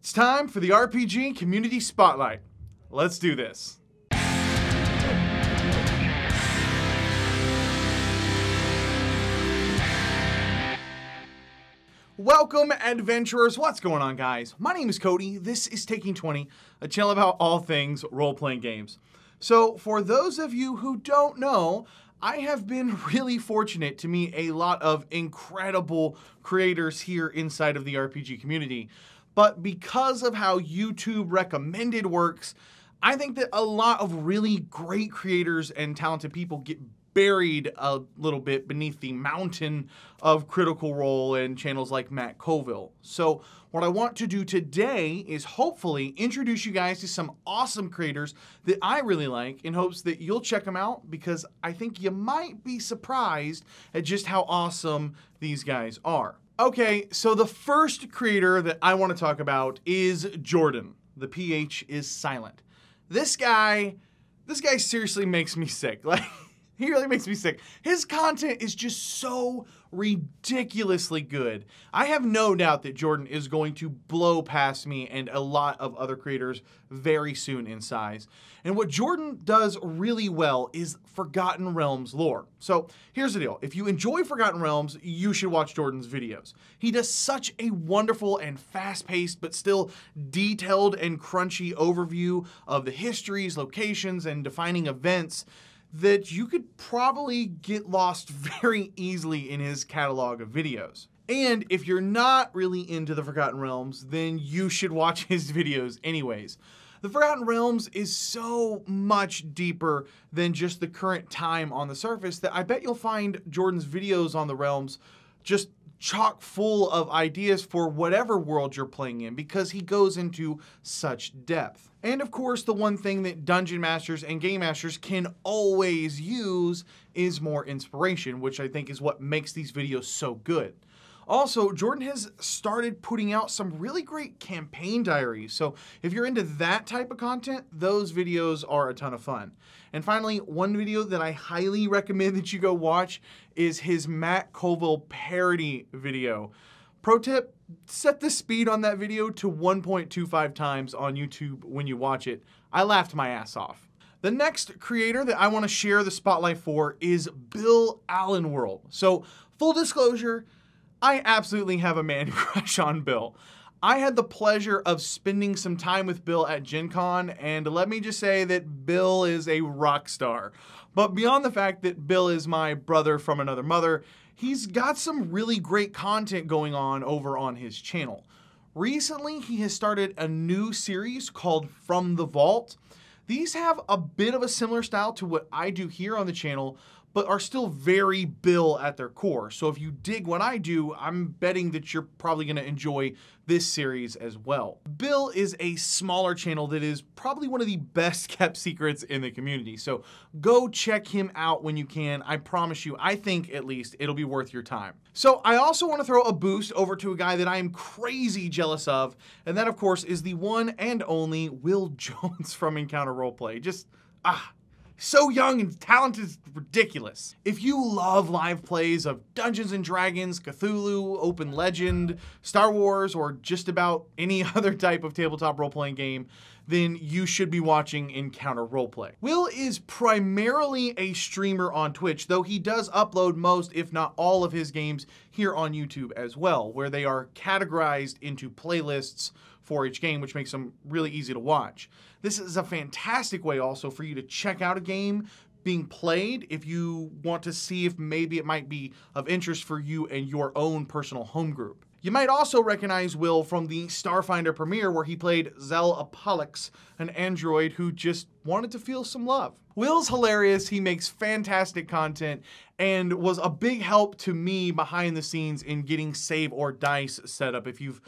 It's time for the RPG Community Spotlight. Let's do this. Welcome, adventurers. What's going on, guys? My name is Cody. This is Taking20, a channel about all things role-playing games. So, for those of you who don't know, I have been really fortunate to meet a lot of incredible creators here inside of the RPG community. But because of how YouTube recommended works, I think that a lot of really great creators and talented people get buried a little bit beneath the mountain of Critical Role and channels like Matt Colville. So what I want to do today is hopefully introduce you guys to some awesome creators that I really like in hopes that you'll check them out, because I think you might be surprised at just how awesome these guys are. Okay, so the first creator that I want to talk about is Jorphdan. The PH is silent. This guy seriously makes me sick. Like, he really makes me sick. His content is just so ridiculously good. I have no doubt that Jorphdan is going to blow past me and a lot of other creators very soon in size. And what Jorphdan does really well is Forgotten Realms lore. So here's the deal. If you enjoy Forgotten Realms, you should watch Jorphdan's videos. He does such a wonderful and fast-paced but still detailed and crunchy overview of the histories, locations, and defining events that you could probably get lost very easily in his catalog of videos. And if you're not really into the Forgotten Realms, then you should watch his videos anyways. The Forgotten Realms is so much deeper than just the current time on the surface that I bet you'll find Jorphdan's videos on the Realms just chock full of ideas for whatever world you're playing in, because he goes into such depth. And of course, the one thing that dungeon masters and game masters can always use is more inspiration, which I think is what makes these videos so good. Also, Jorphdan has started putting out some really great campaign diaries. So if you're into that type of content, those videos are a ton of fun. And finally, one video that I highly recommend that you go watch is his Matt Colville parody video. Pro tip, set the speed on that video to 1.25 times on YouTube when you watch it. I laughed my ass off. The next creator that I want to share the spotlight for is Bill Allan World. So full disclosure, I absolutely have a man crush on Bill. I had the pleasure of spending some time with Bill at Gen Con, and let me just say that Bill is a rock star. But beyond the fact that Bill is my brother from another mother, he's got some really great content going on over on his channel. Recently, he has started a new series called From the Vault. These have a bit of a similar style to what I do here on the channel, but are still very Bill at their core. So if you dig what I do, I'm betting that you're probably gonna enjoy this series as well. Bill is a smaller channel that is probably one of the best kept secrets in the community. So go check him out when you can. I promise you, I think at least it'll be worth your time. So I also wanna throw a boost over to a guy that I am crazy jealous of, and that of course is the one and only Will Jones from Encounter Roleplay. Just, so young and talented, is ridiculous. If you love live plays of Dungeons & Dragons, Cthulhu, Open Legend, Star Wars, or just about any other type of tabletop role-playing game, then you should be watching Encounter Roleplay. Will is primarily a streamer on Twitch, though he does upload most, if not all, of his games here on YouTube as well, where they are categorized into playlists for each game, which makes them really easy to watch. This is a fantastic way also for you to check out a game being played if you want to see if maybe it might be of interest for you and your own personal home group. You might also recognize Will from the Starfinder premiere where he played Zell Apollux, an android who just wanted to feel some love. Will's hilarious, he makes fantastic content, and was a big help to me behind the scenes in getting Save or Dice set up if you've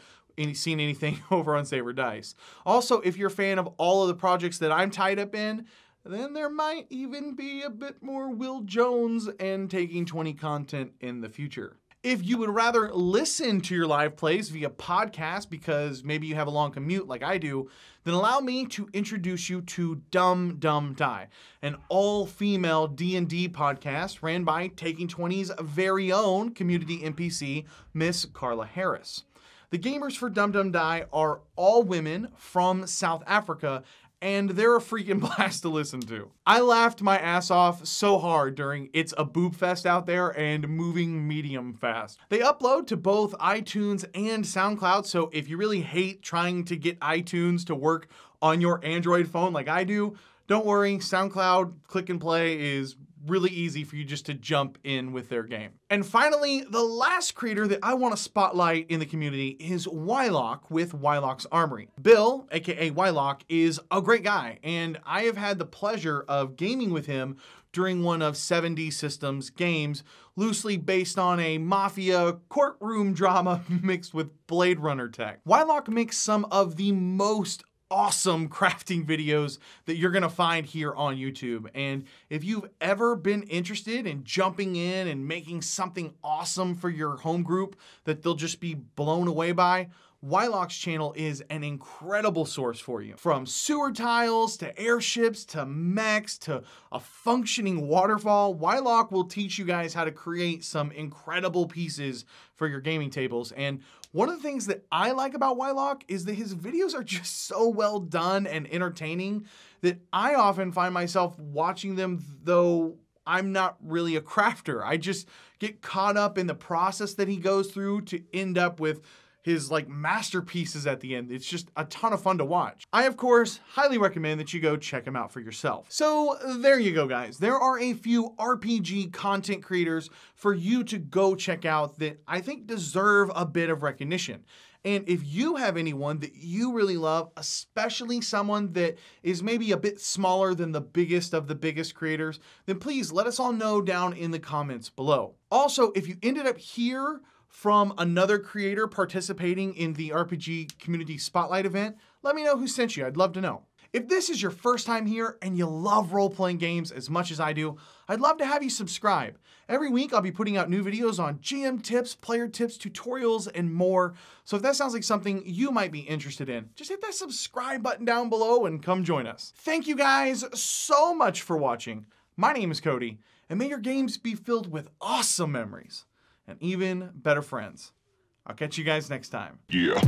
seen anything over on Save or Dice. Also, if you're a fan of all of the projects that I'm tied up in, then there might even be a bit more Will Jones and Taking20 content in the future. If you would rather listen to your live plays via podcast because maybe you have a long commute like I do, then allow me to introduce you to DumDumDie, an all-female D&D podcast ran by Taking20's very own community NPC, Miss Carla Harris. The gamers for DumDumDie are all women from South Africa, and they're a freaking blast to listen to. I laughed my ass off so hard during It's a Boob Fest out there and moving medium fast. They upload to both iTunes and SoundCloud, so if you really hate trying to get iTunes to work on your Android phone like I do, don't worry, SoundCloud Click and Play is really easy for you just to jump in with their game. And finally, the last creator that I want to spotlight in the community is Wyloch with Wyloch's Armory. Bill, aka Wyloch, is a great guy, and I have had the pleasure of gaming with him during one of 7D Systems games, loosely based on a mafia courtroom drama mixed with Blade Runner tech. Wyloch makes some of the most awesome crafting videos that you're gonna find here on YouTube. And if you've ever been interested in jumping in and making something awesome for your home group that they'll just be blown away by, Wyloch's channel is an incredible source for you. From sewer tiles to airships to mechs to a functioning waterfall, Wyloch will teach you guys how to create some incredible pieces for your gaming tables. And one of the things that I like about Wyloch is that his videos are just so well done and entertaining that I often find myself watching them, though I'm not really a crafter. I just get caught up in the process that he goes through to end up with his like masterpieces at the end. It's just a ton of fun to watch. I, of course, highly recommend that you go check him out for yourself. So there you go, guys. There are a few RPG content creators for you to go check out that I think deserve a bit of recognition. And if you have anyone that you really love, especially someone that is maybe a bit smaller than the biggest of the biggest creators, then please let us all know down in the comments below. Also, if you ended up here from another creator participating in the RPG Community Spotlight event, let me know who sent you. I'd love to know. If this is your first time here and you love role-playing games as much as I do, I'd love to have you subscribe. Every week I'll be putting out new videos on GM tips, player tips, tutorials, and more. So if that sounds like something you might be interested in, just hit that subscribe button down below and come join us. Thank you guys so much for watching. My name is Cody, and may your games be filled with awesome memories and even better friends. I'll catch you guys next time. Yeah.